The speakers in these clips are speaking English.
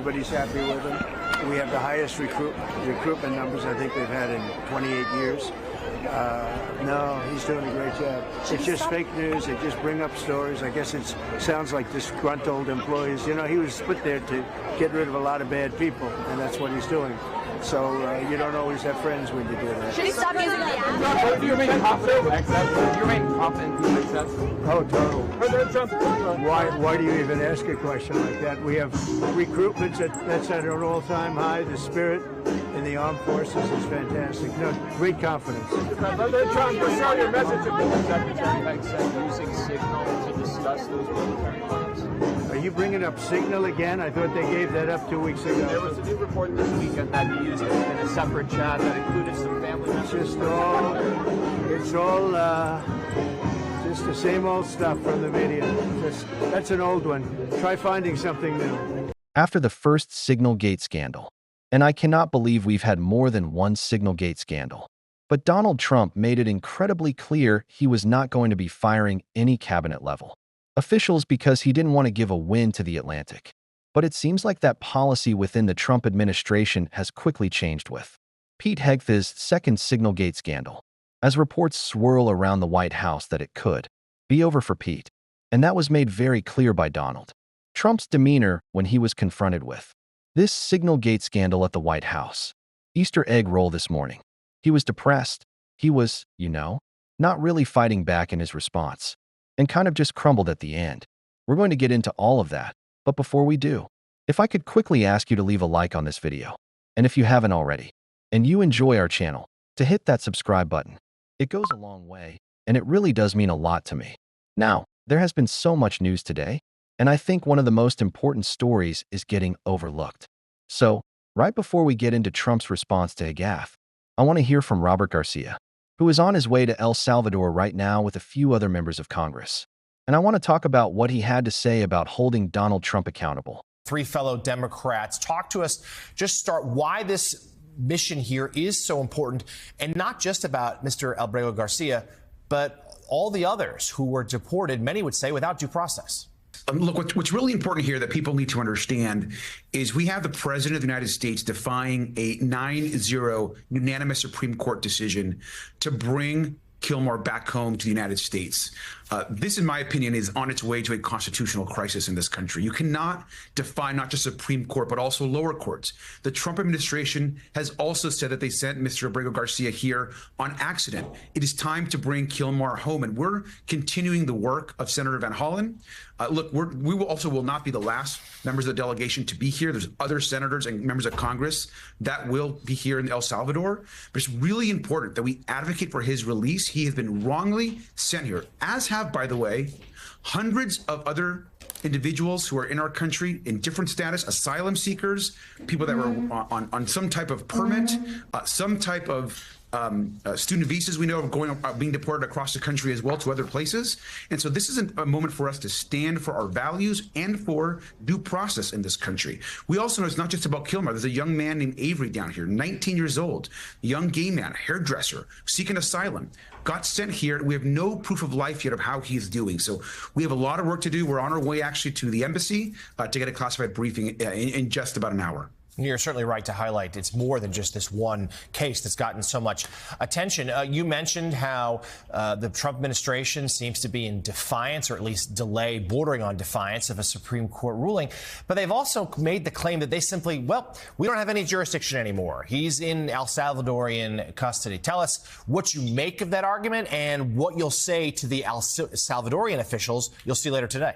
Everybody's happy with him. We have the highest recruitment numbers I think we've had in 28 years. No, he's doing a great job. It's just fake news. They just bring up stories. I guess it sounds like disgruntled employees. You know, he was put there to get rid of a lot of bad people, and that's what he's doing. So you don't always have friends when you do that. Should he stop using the app? Do you remain confident in HEGSETH? Do you remain confident in HEGSETH? Oh, total. President Trump. Why do you even ask a question like that? We have recruitments that's at an all-time high. The spirit in the armed forces is fantastic. No, great confidence. President Trump, you saw your message to the Secretary HEGSETH using Signal to discuss those military plans. Are you bringing up Signal again? I thought they gave that up 2 weeks ago. There was a new report this weekend that he used it in a separate chat that included some family members. It's all just the same old stuff from the media. That's an old one. Try finding something new. After the first Signalgate scandal, and I cannot believe we've had more than one Signalgate scandal, but Donald Trump made it incredibly clear he was not going to be firing any cabinet level officials because he didn't want to give a win to the Atlantic. But it seems like that policy within the Trump administration has quickly changed with Pete Hegseth's second Signalgate scandal, as reports swirl around the White House that it could be over for Pete, and that was made very clear by Donald Trump's demeanor when he was confronted with this Signalgate scandal at the White House. Easter egg roll this morning. He was depressed. He was, not really fighting back in his response, and kind of just crumbled at the end. We're going to get into all of that, but before we do, if I could quickly ask you to leave a like on this video, and if you haven't already, and you enjoy our channel, to hit that subscribe button. It goes a long way, and it really does mean a lot to me. Now, there has been so much news today, and I think one of the most important stories is getting overlooked. So, right before we get into Trump's response to HEGSETH, I want to hear from Robert Garcia, who is on his way to El Salvador right now with a few other members of Congress. And I want to talk about what he had to say about holding Donald Trump accountable. Three fellow Democrats. Talk to us, just start why this mission here is so important, and not just about Mr. Albrego Garcia, but all the others who were deported, many would say, without due process. Look, what's really important here that people need to understand is we have the President of the United States defying a 9-0 unanimous Supreme Court decision to bring Kilmore back home to the United States. This, in my opinion, is on its way to a constitutional crisis in this country. You cannot defy not just Supreme Court, but also lower courts. The Trump administration has also said that they sent Mr. Abrego Garcia here on accident. It is time to bring Kilmore home, and we're continuing the work of Senator Van Hollen. Look, we will not be the last members of the delegation to be here. There's other senators and members of Congress that will be here in El Salvador. But it's really important that we advocate for his release. He has been wrongly sent here, as have, by the way, hundreds of other individuals who are in our country in different status, asylum seekers, people that were on some type of permit, some type of student visas we know are being deported across the country as well to other places. And so this is a moment for us to stand for our values and for due process in this country. We also know it's not just about Kilmer. There's a young man named Avery down here, 19 years old, young gay man, hairdresser, seeking asylum, got sent here. We have no proof of life yet of how he's doing. So we have a lot of work to do. We're on our way actually to the embassy to get a classified briefing in just about an hour. You're certainly right to highlight it's more than just this one case that's gotten so much attention. You mentioned how the Trump administration seems to be in defiance, or at least delay bordering on defiance, of a Supreme Court ruling. But they've also made the claim that they simply, we don't have any jurisdiction anymore. He's in El Salvadorian custody. Tell us what you make of that argument and what you'll say to the El Salvadorian officials you'll see later today.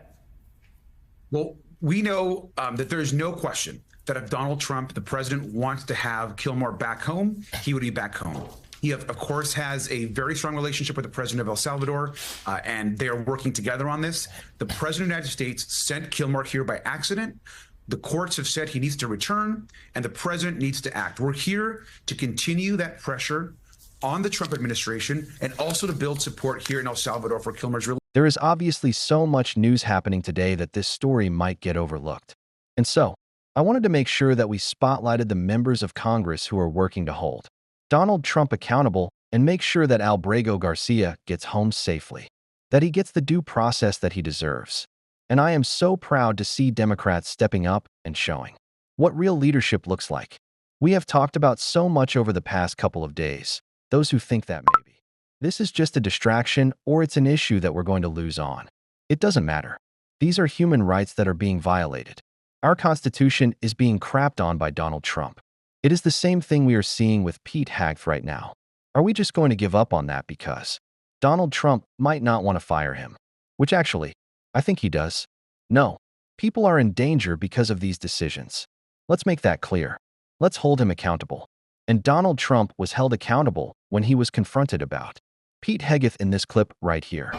Well, we know that there is no question that if Donald Trump, the president, wants to have Kilmore back home, he would be back home. He, of course, has a very strong relationship with the president of El Salvador, and they are working together on this. The president of the United States sent Kilmore here by accident. The courts have said he needs to return, and the president needs to act. We're here to continue that pressure on the Trump administration and also to build support here in El Salvador for Kilmore's release. There is obviously so much news happening today that this story might get overlooked. And so, I wanted to make sure that we spotlighted the members of Congress who are working to hold Donald Trump accountable and make sure that Albrego Garcia gets home safely, that he gets the due process that he deserves. And I am so proud to see Democrats stepping up and showing what real leadership looks like. We have talked about so much over the past couple of days. Those who think that maybe this is just a distraction or it's an issue that we're going to lose on. It doesn't matter. These are human rights that are being violated. Our Constitution is being crapped on by Donald Trump. It is the same thing we are seeing with Pete Hegseth right now. Are we just going to give up on that because Donald Trump might not want to fire him? Which actually, I think he does. No, people are in danger because of these decisions. Let's make that clear. Let's hold him accountable. And Donald Trump was held accountable when he was confronted about Pete Hegseth in this clip right here.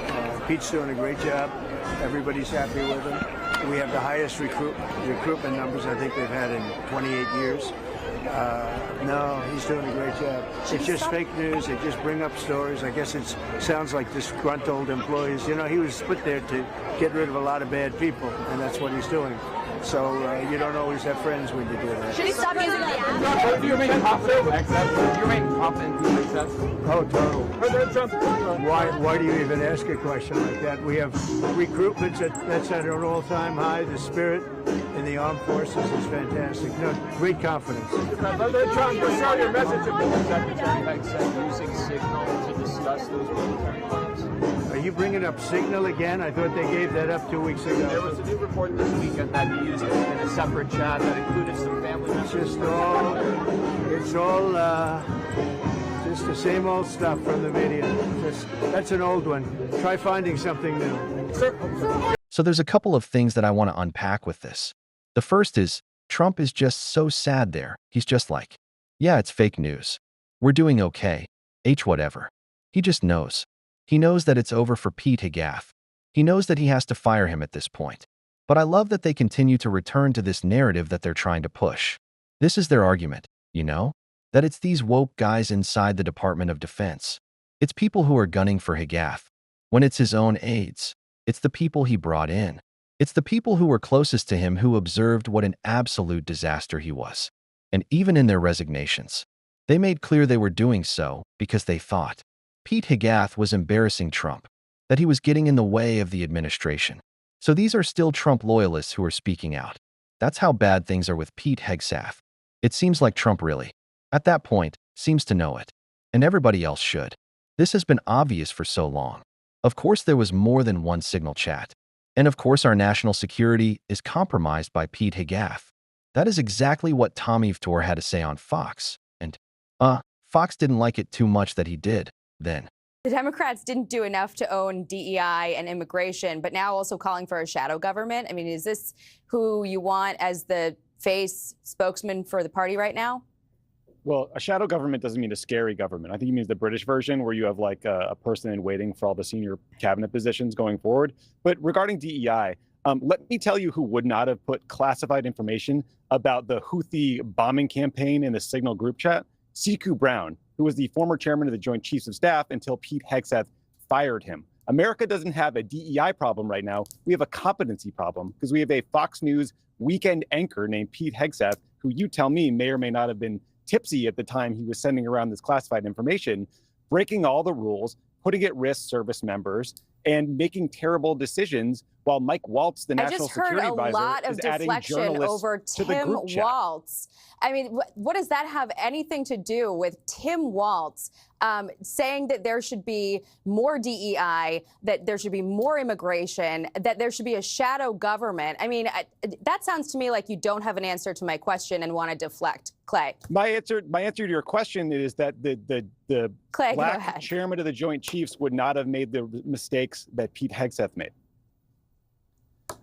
Pete's doing a great job. Everybody's happy with him. We have the highest recruitment numbers I think we've had in 28 years. No, he's doing a great job. It's just fake news. They just bring up stories. I guess it sounds like disgruntled employees. You know, he was put there to get rid of a lot of bad people, and that's what he's doing. So you don't always have friends when you do that. Should he stop using the app? Do you remain confident in HEGSETH? Do you remain confident in HEGSETH? Oh, total. President Trump. Why do you even ask a question like that? We have recruitments that's at an all-time high. The spirit in the armed forces is fantastic. No, great confidence. President Trump, what's your message to Secretary HEGSETH using Signal to discuss those military plans? Are you bringing up Signal again? I thought they gave that up 2 weeks ago. There was a new report this weekend that he used it in a separate chat that included some family members. It's all just the same old stuff from the media. That's an old one. Try finding something new. So there's a couple of things that I want to unpack with this. The first is, Trump is just so sad there. He's just like, yeah, it's fake news. We're doing okay. Whatever. He just knows. He knows that it's over for Pete Hegseth. He knows that he has to fire him at this point. But I love that they continue to return to this narrative that they're trying to push. This is their argument, you know? That it's these woke guys inside the Department of Defense. It's people who are gunning for Hegseth. When it's his own aides. It's the people he brought in. It's the people who were closest to him who observed what an absolute disaster he was. And even in their resignations, they made clear they were doing so because they thought Pete Hegseth was embarrassing Trump, that he was getting in the way of the administration. So these are still Trump loyalists who are speaking out. That's how bad things are with Pete Hegseth. It seems like Trump really, at that point, seems to know it. And everybody else should. This has been obvious for so long. Of course, there was more than one Signal chat. And of course, our national security is compromised by Pete Hegseth. That is exactly what Tommy Vietor had to say on Fox. And, Fox didn't like it too much that he did, then. The Democrats didn't do enough to own DEI and immigration, but now also calling for a shadow government. I mean, is this who you want as the face spokesman for the party right now? Well, a shadow government doesn't mean a scary government. I think it means the British version where you have like a person in waiting for all the senior cabinet positions going forward. But regarding DEI, let me tell you who would not have put classified information about the Houthi bombing campaign in the Signal group chat. Siku Brown, who was the former chairman of the Joint Chiefs of Staff until Pete Hegseth fired him. America doesn't have a DEI problem right now. We have a competency problem because we have a Fox News weekend anchor named Pete Hegseth, who you tell me may or may not have been tipsy at the time he was sending around this classified information, breaking all the rules, putting at risk service members, and making terrible decisions while Mike Waltz, the national security advisor, I just heard a lot of deflection over Tim Waltz. I mean, what does that have anything to do with Tim Waltz saying that there should be more DEI, that there should be more immigration, that there should be a shadow government? I mean, that sounds to me like you don't have an answer to my question and want to deflect. Clay. My answer to your question is that the Clay, black chairman of the Joint Chiefs would not have made the mistakes that Pete Hegseth made.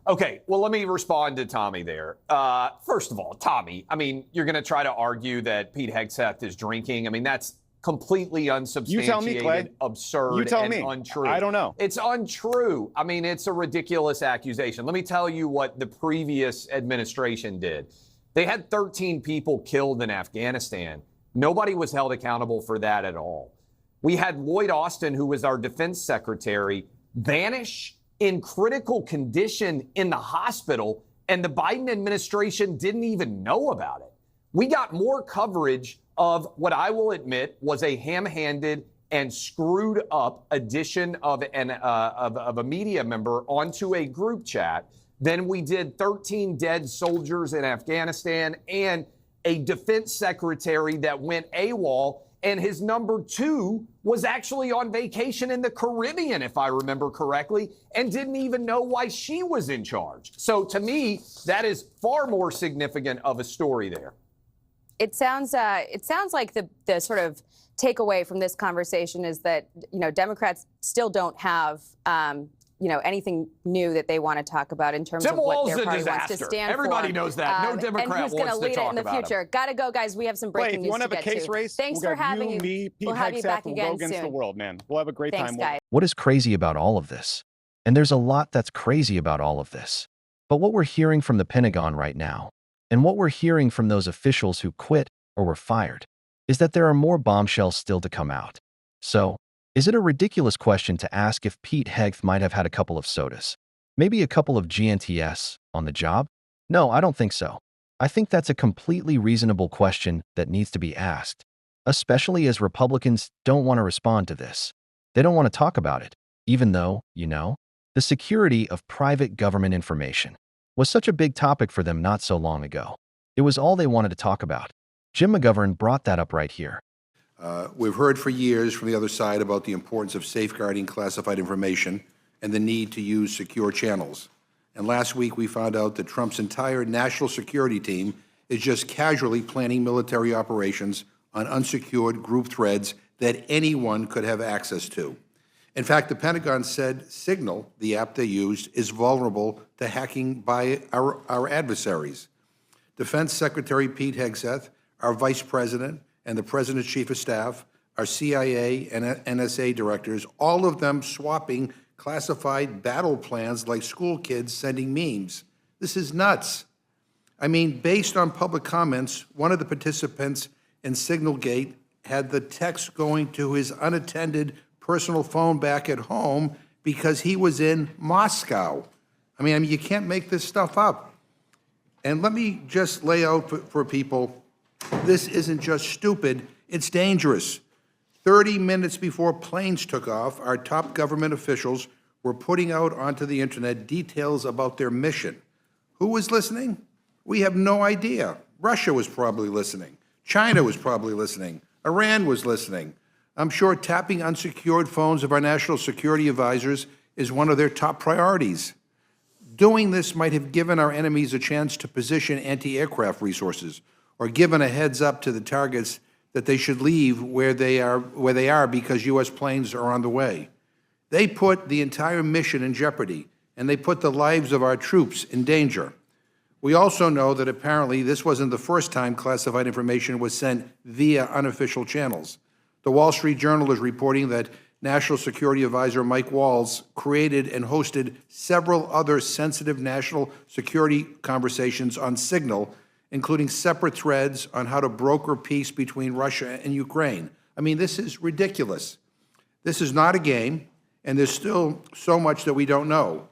Okay, well, let me respond to Tommy there. First of all, Tommy, I mean, you're going to try to argue that Pete Hegseth is drinking. I mean, that's completely unsubstantiated, you tell me, Clay. Absurd, you tell and me. Untrue. I don't know. It's untrue. I mean, it's a ridiculous accusation. Let me tell you what the previous administration did. They had 13 people killed in Afghanistan. Nobody was held accountable for that at all. We had Lloyd Austin, who was our defense secretary, vanish in critical condition in the hospital, and the Biden administration didn't even know about it. We got more coverage of what I will admit was a ham-handed and screwed up addition of a media member onto a group chat Then we did 13 dead soldiers in Afghanistan and a defense secretary that went AWOL. And his number 2 was actually on vacation in the Caribbean, if I remember correctly, and didn't even know why she was in charge. So to me, that is far more significant of a story there. It sounds like the sort of takeaway from this conversation is that, Democrats still don't have, anything new that they want to talk about in terms of what their party wants to stand for. Everybody knows that. No Democrat and who's going to lead it in the future. Got to go, guys. We have some breaking news to get to. If you want to have a case race, thanks for having you. Me, Pete we'll have you back we'll again go against soon. the world, man. We'll have a great Thanks, time. Guys. What is crazy about all of this? And there's a lot that's crazy about all of this. But what we're hearing from the Pentagon right now, and what we're hearing from those officials who quit or were fired, is that there are more bombshells still to come out. So, is it a ridiculous question to ask if Pete Hegseth might have had a couple of sodas? Maybe a couple of GNTS on the job? No, I don't think so. I think that's a completely reasonable question that needs to be asked, especially as Republicans don't want to respond to this. They don't want to talk about it, even though, the security of private government information was such a big topic for them not so long ago. It was all they wanted to talk about. Jim McGovern brought that up right here. We've heard for years from the other side about the importance of safeguarding classified information and the need to use secure channels. And last week we found out that Trump's entire national security team is just casually planning military operations on unsecured group threads that anyone could have access to. In fact, the Pentagon said Signal, the app they used, is vulnerable to hacking by our adversaries. Defense Secretary Pete Hegseth, our Vice President, and the President's Chief of Staff, our CIA and NSA directors, all of them swapping classified battle plans like school kids sending memes. This is nuts. I mean, based on public comments, one of the participants in Signalgate had the text going to his unattended personal phone back at home because he was in Moscow. I mean, you can't make this stuff up. And let me just lay out for people, this isn't just stupid, it's dangerous. 30 minutes before planes took off, our top government officials were putting out onto the internet details about their mission. Who was listening? We have no idea. Russia was probably listening. China was probably listening. Iran was listening. I'm sure tapping unsecured phones of our national security advisors is one of their top priorities. Doing this might have given our enemies a chance to position anti-aircraft resources or given a heads up to the targets that they should leave where they are because U.S. planes are on the way. They put the entire mission in jeopardy, and they put the lives of our troops in danger. We also know that apparently this wasn't the first time classified information was sent via unofficial channels. The Wall Street Journal is reporting that National Security Advisor Mike Waltz created and hosted several other sensitive national security conversations on Signal, including separate threads on how to broker peace between Russia and Ukraine. I mean, this is ridiculous. This is not a game, and there's still so much that we don't know.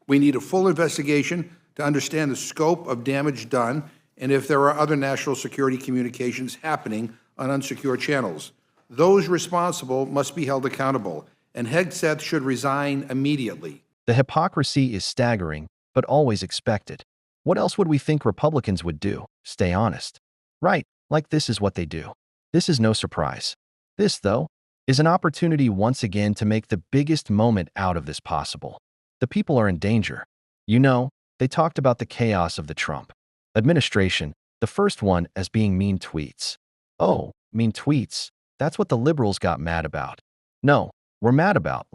We need a full investigation to understand the scope of damage done and if there are other national security communications happening on unsecured channels. Those responsible must be held accountable, and Hegseth should resign immediately. The hypocrisy is staggering, but always expected. What else would we think Republicans would do? Stay honest. Right, like this is what they do. This is no surprise. This, though, is an opportunity once again to make the biggest moment out of this possible. The people are in danger. They talked about the chaos of the Trump administration, the first one as being mean tweets. Oh, mean tweets. That's what the liberals got mad about. No, we're mad about,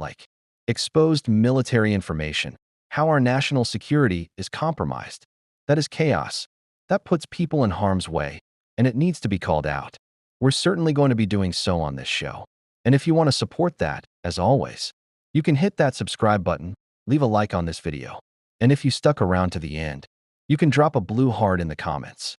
exposed military information, how our national security is compromised. That is chaos. That puts people in harm's way, and it needs to be called out. We're certainly going to be doing so on this show. And if you want to support that, as always, you can hit that subscribe button, leave a like on this video. And if you stuck around to the end, you can drop a blue heart in the comments.